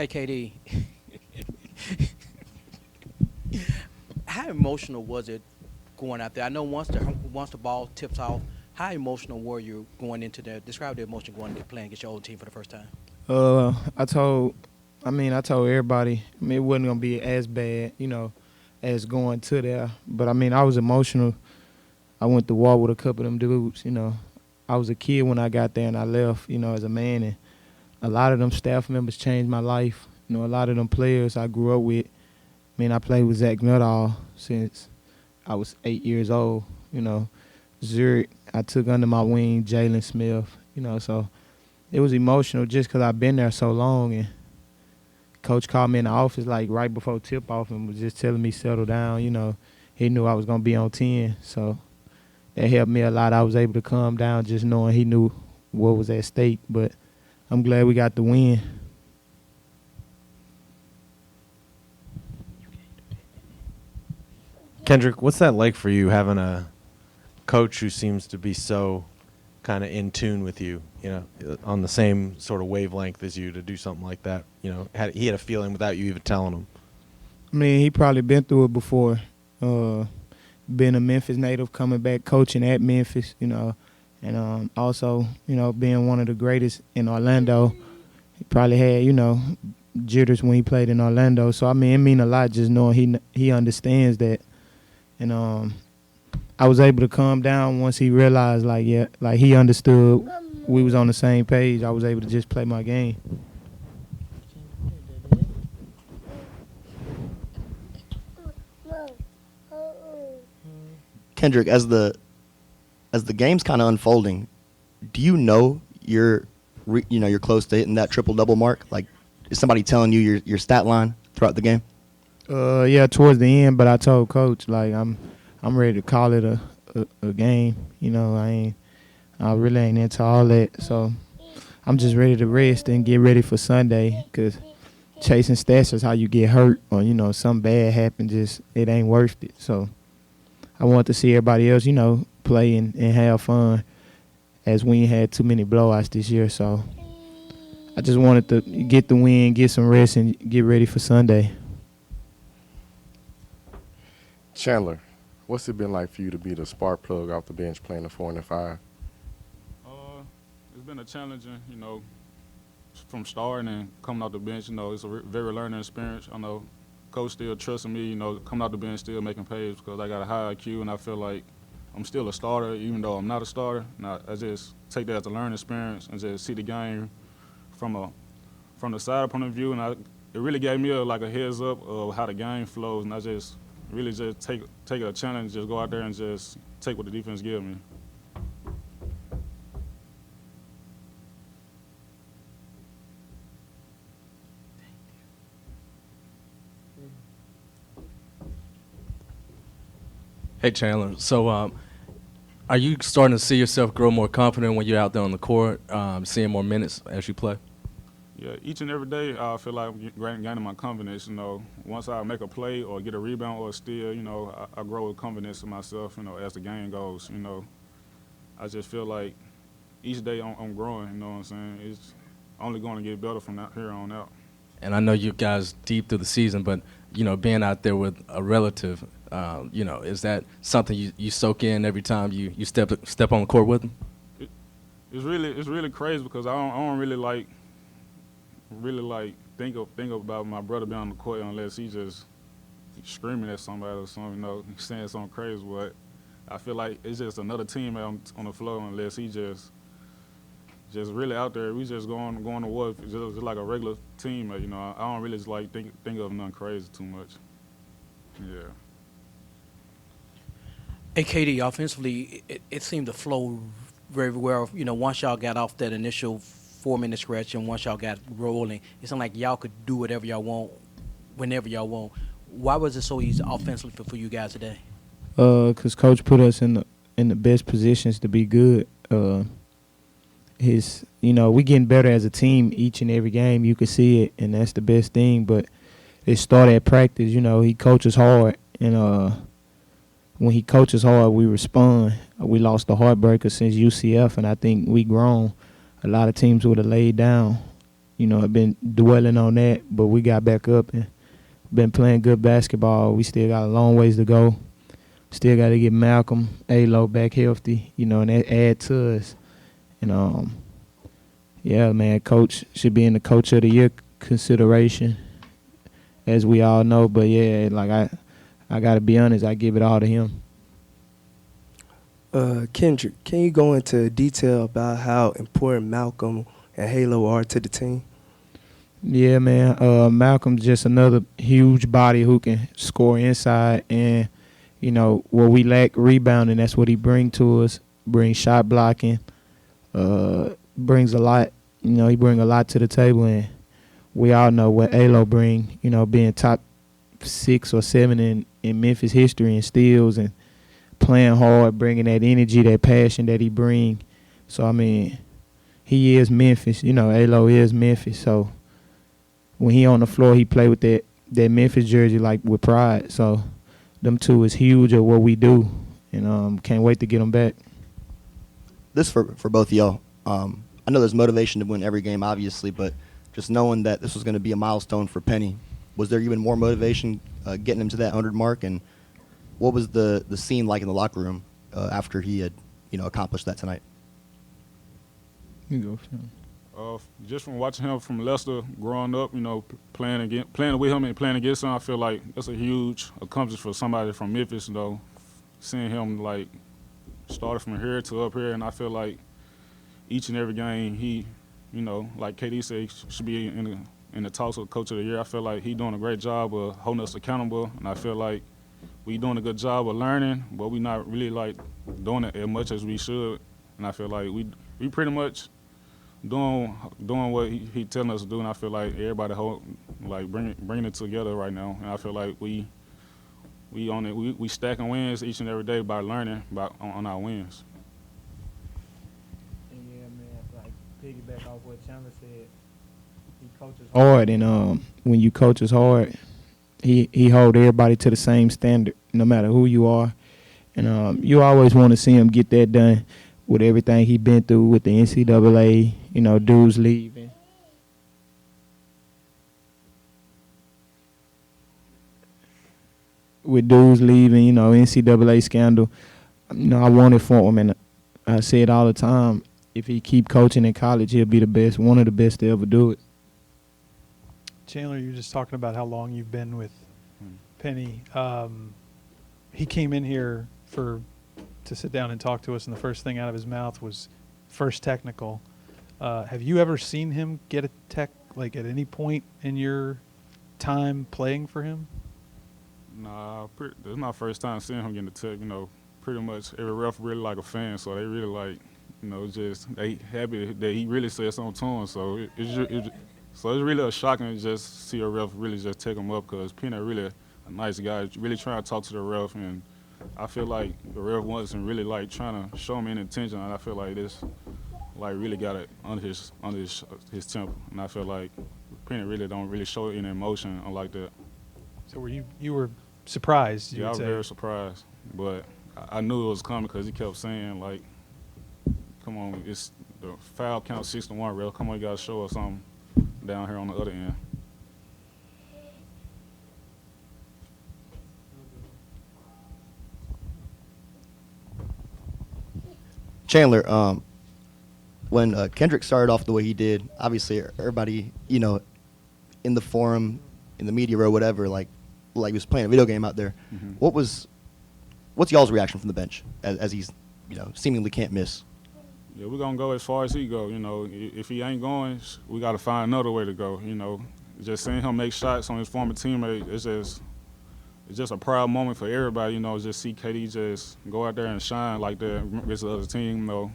Hey, KD, how emotional was it going out there? I know once the ball tips off, how emotional were you going into there? Describe the emotion going into playing against your old team for the first time. I told everybody. It wasn't gonna be as bad, as going to there. But I was emotional. I went to war with a couple of them dudes. I was a kid when I got there and I left. As a man, and a lot of them staff members changed my life. A lot of them players I grew up with. I played with Zach Nuttall since I was 8 years old. Zurich, I took under my wing Jalen Smith. So it was emotional just because I've been there so long. And Coach called me in the office like right before tip-off and was just telling me settle down. He knew I was going to be on 10. So that helped me a lot. I was able to calm down just knowing he knew what was at stake. But I'm glad we got the win. Kendric, what's that like for you having a coach who seems to be so kind of in tune with you, on the same sort of wavelength as you to do something like that? He had a feeling without you even telling him. He probably been through it before. Being a Memphis native, coming back coaching at Memphis, and also, being one of the greatest in Orlando. He probably had, jitters when he played in Orlando. So, it mean a lot just knowing he understands that. And I was able to calm down once he realized, he understood we was on the same page. I was able to just play my game. Kendric, as the game's kind of unfolding, do you know you're close to hitting that triple double mark? Like, is somebody telling you your stat line throughout the game? Yeah, towards the end, but I told Coach I'm ready to call it a game. I really ain't into all that, so I'm just ready to rest and get ready for Sunday. Cause chasing stats is how you get hurt, or something bad happen. Just it ain't worth it. So I want to see everybody else, play and have fun, as we ain't had too many blowouts this year. So I just wanted to get the win, get some rest, and get ready for Sunday. Chandler, what's it been like for you to be the spark plug off the bench playing the 4 and the 5? It's been a challenging, from starting and coming off the bench. It's a very learning experience. I know Coach still trusting me, coming out the bench, still making plays because I got a high IQ and I feel like I'm still a starter even though I'm not a starter. And I just take that as a learning experience and just see the game from the side point of view. And it really gave me a heads up of how the game flows, and I just really just take a challenge, just go out there and just take what the defense gives me. Hey, Chandler. So are you starting to see yourself grow more confident when you're out there on the court, seeing more minutes as you play? Yeah, each and every day I feel like I'm gaining my confidence. Once I make a play or get a rebound or a steal, I grow with confidence in myself, as the game goes. I just feel like each day I'm growing, you know what I'm saying? It's only going to get better from here on out. And I know you guys deep through the season, but, being out there with a relative, is that something you soak in every time you step on the court with them? It's really crazy because I don't really think about my brother being on the court unless he's just screaming at somebody or something, saying something crazy. But I feel like it's just another team out on the floor unless he just really out there. We just going to war just like a regular team. I don't really just think of nothing crazy too much. Yeah. Hey, KD, offensively, it seemed to flow very well. Once y'all got off that initial 4-minute stretch and once y'all got rolling, it seemed like y'all could do whatever y'all want, whenever y'all want. Why was it so easy offensively for you guys today? Because Coach put us in the best positions to be good. We getting better as a team each and every game. You can see it, and that's the best thing. But it started at practice. He coaches hard, and when he coaches hard, we respond. We lost the heartbreaker since UCF, and I think we grown. A lot of teams would have laid down, I've been dwelling on that, but we got back up and been playing good basketball. We still got a long ways to go. Still got to get Malcolm, A-Lo back healthy, and that add to us. And, yeah, man, coach should be in the Coach of the Year consideration, as we all know. But, yeah, like I got to be honest, I give it all to him. Kendric, can you go into detail about how important Malcolm and Halo are to the team? Yeah, man. Malcolm's just another huge body who can score inside. And, where we lack rebounding, that's what he brings to us. Brings shot blocking. Brings a lot. He brings a lot to the table. And we all know what Alo bring, being top 6 or 7 in Memphis history in steals and playing hard, bringing that energy, that passion that he bring. So, I mean, he is Memphis. Alo is Memphis. So, when he on the floor, he play with that Memphis jersey, like, with pride. So, them two is huge at what we do. And can't wait to get them back. This for both of y'all. I know there's motivation to win every game, obviously, but just knowing that this was going to be a milestone for Penny, was there even more motivation getting him to that 100 mark? And what was the scene like in the locker room after he had, accomplished that tonight? You go, Phil. Just from watching him from Leicester growing up, playing with him and playing against him, I feel like that's a huge accomplishment for somebody from Memphis, seeing him like started from here to up here, and I feel like each and every game he, like KD said, he should be in the talks of Coach of the Year. I feel like he's doing a great job of holding us accountable, and I feel like we doing a good job of learning, but we not really like doing it as much as we should. And I feel like we pretty much doing what he telling us to do, and I feel like everybody bringing it together right now. And I feel like we on it. We stacking wins each and every day by learning on our wins. And yeah, man, like piggyback off what Chandler said, he coaches hard, and when you coaches hard, he hold everybody to the same standard, no matter who you are. And you always want to see him get that done with everything he been through with the NCAA, dudes leaving. With dudes leaving, NCAA scandal, I want it for him, and I say it all the time. If he keep coaching in college, he'll be the best, one of the best to ever do it. Chandler, you were just talking about how long you've been with Penny. He came in here to sit down and talk to us, and the first thing out of his mouth was first technical. Have you ever seen him get a tech, like at any point in your time playing for him? Nah, this is my first time seeing him getting a tech. Pretty much every ref really like a fan, so they really like, just they happy that he really said something to him. So it's really a shocking to just see a ref really just take him up, because Penny really a nice guy, really trying to talk to the ref, and I feel like the ref wasn't really like trying to show him any attention, and I feel like this like really got it under his temper, and I feel like Penny really don't really show any emotion like that. So you were surprised? Yeah, I was very surprised, but I knew it was coming because he kept saying like, "Come on, it's the foul count 6-1, ref. Come on, you gotta show us something down here on the other end." Chandler, when Kendric started off the way he did, obviously everybody, in the forum, in the media or whatever, like he was playing a video game out there. Mm-hmm. What's y'all's reaction from the bench as he's, seemingly can't miss? Yeah, we're gonna go as far as he go. If he ain't going, we gotta find another way to go. Just seeing him make shots on his former teammate, it's just a proud moment for everybody. Just see KD just go out there and shine like that against the other team. A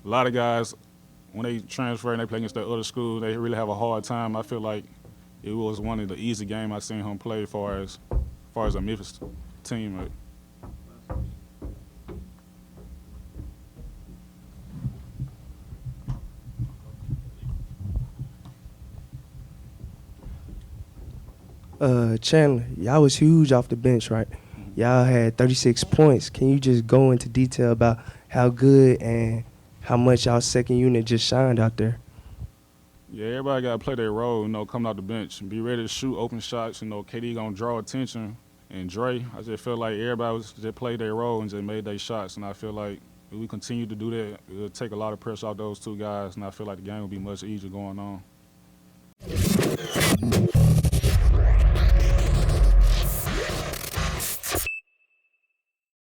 lot of guys, when they transfer and they play against that other school, they really have a hard time. I feel like it was one of the easy games I seen him play as far as a Memphis team. Chandler, y'all was huge off the bench, right? Y'all had 36 points. Can you just go into detail about how good and how much y'all second unit just shined out there? Yeah, everybody got to play their role, you know, coming out the bench and be ready to shoot open shots. You know, KD going to draw attention. And Dre, I just feel like everybody was just played their role and just made their shots. And I feel like if we continue to do that, it'll take a lot of pressure off those two guys. And I feel like the game will be much easier going on.